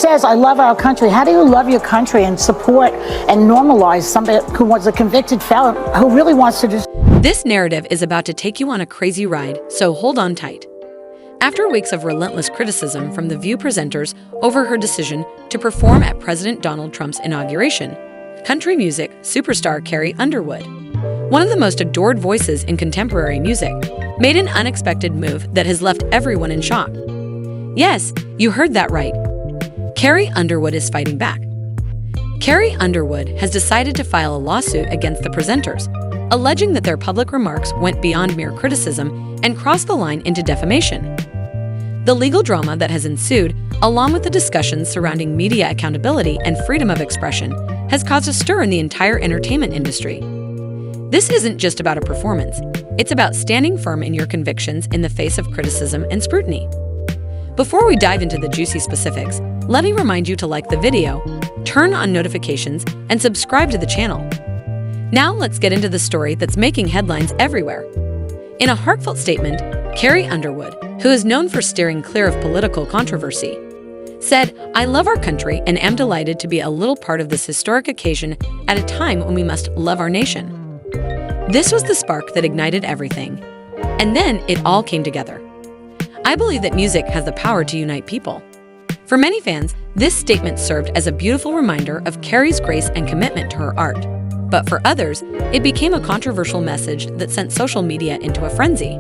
says, I love our country. How do you love your country and support and normalize somebody who was a convicted felon who really wants to do? This narrative is about to take you on a crazy ride, so hold on tight. After weeks of relentless criticism from The View presenters over her decision to perform at President Donald Trump's inauguration, country music superstar Carrie Underwood, one of the most adored voices in contemporary music, made an unexpected move that has left everyone in shock. Yes, you heard that right. Carrie Underwood is fighting back. Carrie Underwood has decided to file a lawsuit against the presenters, alleging that their public remarks went beyond mere criticism and crossed the line into defamation. The legal drama that has ensued, along with the discussions surrounding media accountability and freedom of expression, has caused a stir in the entire entertainment industry. This isn't just about a performance. It's about standing firm in your convictions in the face of criticism and scrutiny. Before we dive into the juicy specifics, let me remind you to like the video, turn on notifications, and subscribe to the channel. Now let's get into the story that's making headlines everywhere. In a heartfelt statement, Carrie Underwood, who is known for steering clear of political controversy, said, "I love our country and am delighted to be a little part of this historic occasion at a time when we must love our nation." This was the spark that ignited everything. And then it all came together. I believe that music has the power to unite people. For many fans, this statement served as a beautiful reminder of Carrie's grace and commitment to her art. But for others, it became a controversial message that sent social media into a frenzy.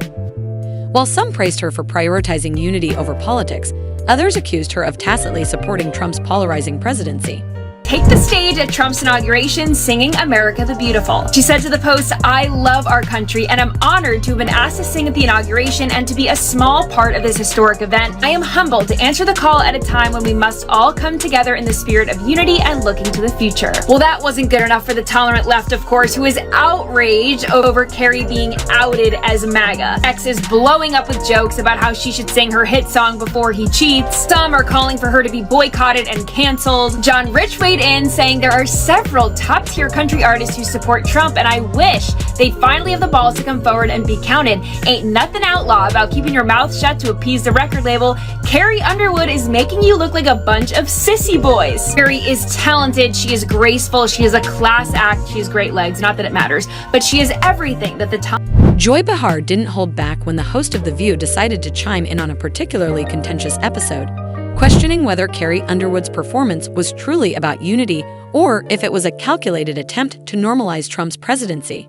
While some praised her for prioritizing unity over politics, others accused her of tacitly supporting Trump's polarizing presidency. Take the stage at Trump's inauguration singing America the Beautiful. She said to the Post, "I love our country and I'm honored to have been asked to sing at the inauguration and to be a small part of this historic event. I am humbled to answer the call at a time when we must all come together in the spirit of unity and looking to the future." Well, that wasn't good enough for the tolerant left, of course, who is outraged over Carrie being outed as MAGA. X is blowing up with jokes about how she should sing her hit song Before He Cheats. Some are calling for her to be boycotted and canceled. John Rich weighed in saying there are several top-tier country artists who support Trump and I wish they'd finally have the balls to come forward and be counted. Ain't nothing outlaw about keeping your mouth shut to appease the record label. Carrie Underwood is making you look like a bunch of sissy boys. Carrie is talented, she is graceful, she is a class act, she has great legs, not that it matters, but she is everything that the top. Joy Behar didn't hold back when the host of The View decided to chime in on a particularly contentious episode, questioning whether Carrie Underwood's performance was truly about unity or if it was a calculated attempt to normalize Trump's presidency.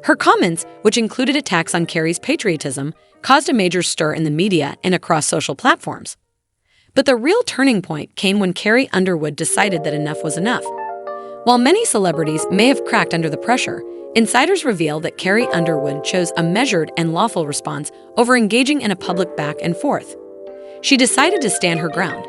Her comments, which included attacks on Carrie's patriotism, caused a major stir in the media and across social platforms. But the real turning point came when Carrie Underwood decided that enough was enough. While many celebrities may have cracked under the pressure, insiders reveal that Carrie Underwood chose a measured and lawful response over engaging in a public back and forth. She decided to stand her ground.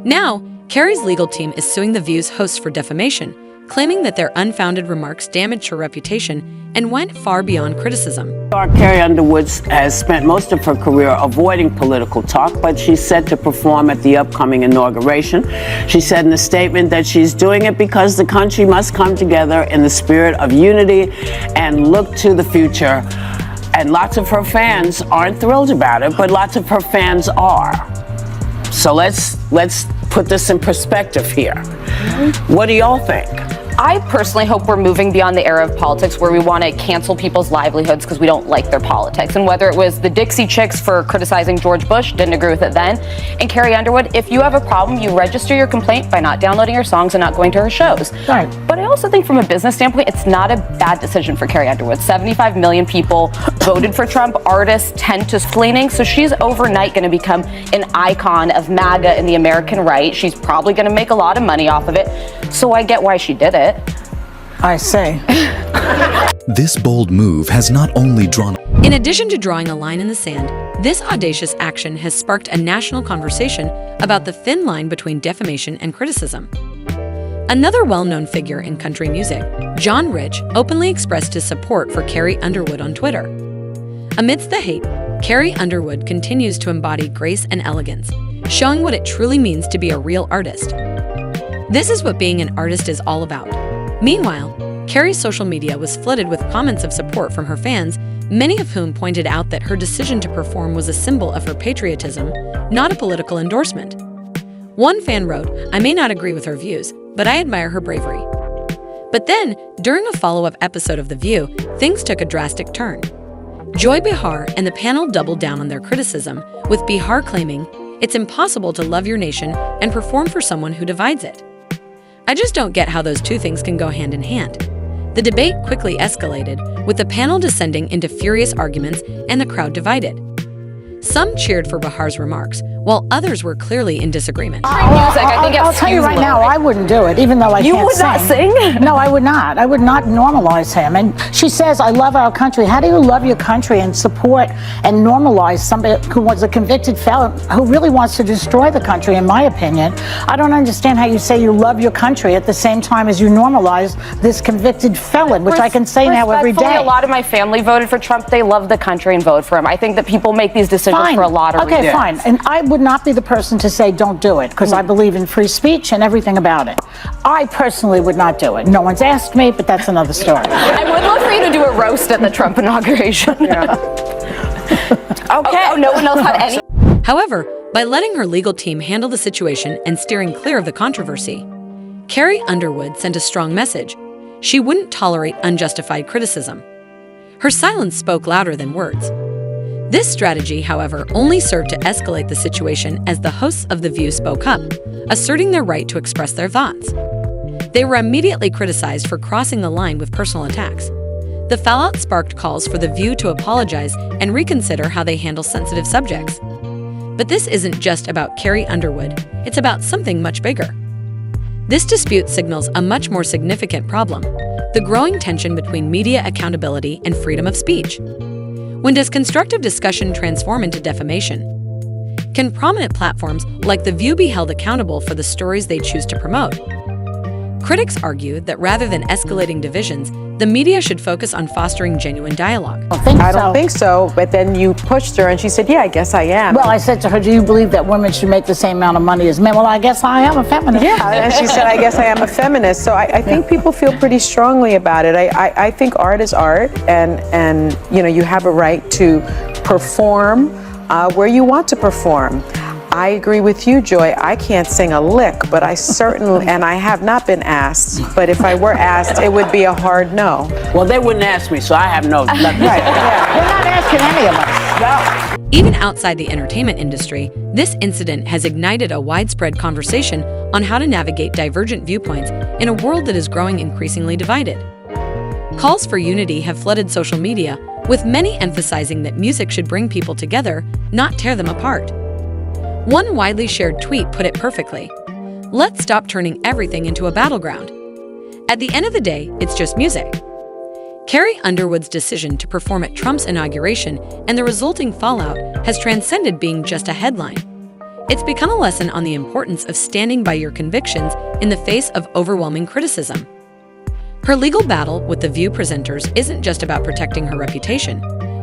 Now, Carrie's legal team is suing The View's hosts for defamation, claiming that their unfounded remarks damaged her reputation and went far beyond criticism. Carrie Underwood has spent most of her career avoiding political talk, but she's set to perform at the upcoming inauguration. She said in a statement that she's doing it because the country must come together in the spirit of unity and look to the future. And lots of her fans aren't thrilled about it, but lots of her fans are. So let's put this in perspective here. What do y'all think? I personally hope we're moving beyond the era of politics where we want to cancel people's livelihoods because we don't like their politics. And whether it was the Dixie Chicks for criticizing George Bush, didn't agree with it then, and Carrie Underwood, if you have a problem, you register your complaint by not downloading her songs and not going to her shows. Right. But I also think from a business standpoint, it's not a bad decision for Carrie Underwood. 75 million people voted for Trump. Artists tend to leaning, so she's overnight going to become an icon of MAGA and the American right. She's probably going to make a lot of money off of it. So I get why she did it. I say. This bold move has not only drawn... In addition to drawing a line in the sand, this audacious action has sparked a national conversation about the thin line between defamation and criticism. Another well-known figure in country music, John Rich, openly expressed his support for Carrie Underwood on Twitter. Amidst the hate, Carrie Underwood continues to embody grace and elegance, showing what it truly means to be a real artist. This is what being an artist is all about. Meanwhile, Carrie's social media was flooded with comments of support from her fans, many of whom pointed out that her decision to perform was a symbol of her patriotism, not a political endorsement. One fan wrote, "I may not agree with her views, but I admire her bravery." But then, during a follow-up episode of The View, things took a drastic turn. Joy Behar and the panel doubled down on their criticism, with Behar claiming, "It's impossible to love your nation and perform for someone who divides it." I just don't get how those two things can go hand in hand. The debate quickly escalated, with the panel descending into furious arguments and the crowd divided. Some cheered for Behar's remarks, while others were clearly in disagreement. I'll tell you right now, I wouldn't do it, even though I can't sing. You would not sing? No, I would not. I would not normalize him. And she says, "I love our country." How do you love your country and support and normalize somebody who was a convicted felon who really wants to destroy the country, in my opinion? I don't understand how you say you love your country at the same time as you normalize this convicted felon, which I can say now every day. A lot of my family voted for Trump. They love the country and vote for him. I think that people make these decisions for a lot of reasons. Okay, fine. And I would not be the person to say don't do it, because I believe in free speech and everything about it. I personally would not do it. No one's asked me, but that's another story. I would love for you to do a roast at the Trump inauguration. Okay. Oh, no one else had any. However, by letting her legal team handle the situation and steering clear of the controversy, Carrie Underwood sent a strong message. She wouldn't tolerate unjustified criticism. Her silence spoke louder than words. This strategy, however, only served to escalate the situation as the hosts of The View spoke up, asserting their right to express their thoughts. They were immediately criticized for crossing the line with personal attacks. The fallout sparked calls for The View to apologize and reconsider how they handle sensitive subjects. But this isn't just about Carrie Underwood, it's about something much bigger. This dispute signals a much more significant problem: the growing tension between media accountability and freedom of speech. When does constructive discussion transform into defamation? Can prominent platforms like The View be held accountable for the stories they choose to promote? Critics argue that rather than escalating divisions, the media should focus on fostering genuine dialogue. I don't think so, but then you pushed her and she said, "Yeah, I guess I am." Well, I said to her, "Do you believe that women should make the same amount of money as men?" "Well, I guess I am a feminist." Yeah, and she said, "I guess I am a feminist." So I think people feel pretty strongly about it. I think art is art, and you have a right to perform where you want to perform. I agree with you, Joy. I can't sing a lick, but I certainly, and I have not been asked, but if I were asked, it would be a hard no. Well, they wouldn't ask me, so I have no. Right, yeah. They're not asking any of us. No. Even outside the entertainment industry, this incident has ignited a widespread conversation on how to navigate divergent viewpoints in a world that is growing increasingly divided. Calls for unity have flooded social media, with many emphasizing that music should bring people together, not tear them apart. One widely shared tweet put it perfectly: "Let's stop turning everything into a battleground. At the end of the day, it's just music." Carrie Underwood's decision to perform at Trump's inauguration and the resulting fallout has transcended being just a headline. It's become a lesson on the importance of standing by your convictions in the face of overwhelming criticism. Her legal battle with The View presenters isn't just about protecting her reputation.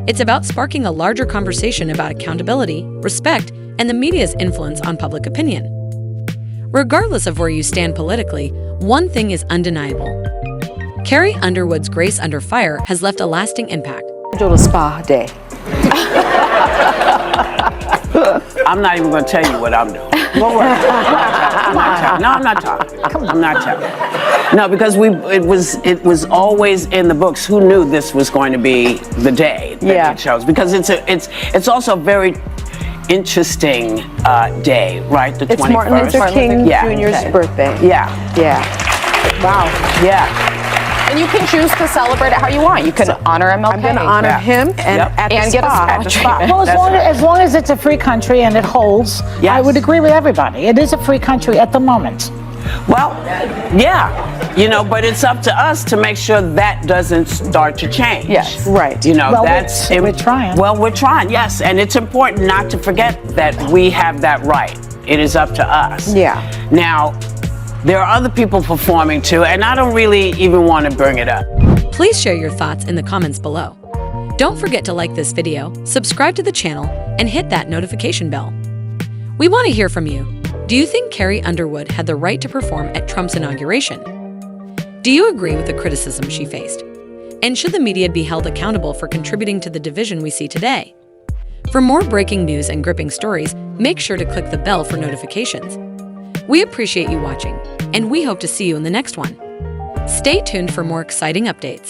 It's about sparking a larger conversation about accountability, respect, and the media's influence on public opinion. Regardless of where you stand politically, one thing is undeniable. Carrie Underwood's grace under fire has left a lasting impact. Do the spa day. I'm not even going to tell you what I'm doing. Don't worry. I'm not telling. No, because it was always in the books. Who knew this was going to be the day that it chose? Because it's also a very interesting day, right? The 21st. It's Martin Luther King Jr.'s birthday. Yeah. Wow. Yeah. And you can choose to celebrate it how you want. You can honor MLK. I'm going to honor him and get a spa. Well, as long as it's a free country and it holds, I would agree with everybody. It is a free country at the moment. Well, yeah. But it's up to us to make sure that doesn't start to change. Yes, right. Well, we're trying. Well, we're trying, yes. And it's important not to forget that we have that right. It is up to us. Yeah. Now, there are other people performing too, and I don't really even want to bring it up. Please share your thoughts in the comments below. Don't forget to like this video, subscribe to the channel, and hit that notification bell. We want to hear from you. Do you think Carrie Underwood had the right to perform at Trump's inauguration? Do you agree with the criticism she faced? And should the media be held accountable for contributing to the division we see today? For more breaking news and gripping stories, make sure to click the bell for notifications. We appreciate you watching, and we hope to see you in the next one. Stay tuned for more exciting updates.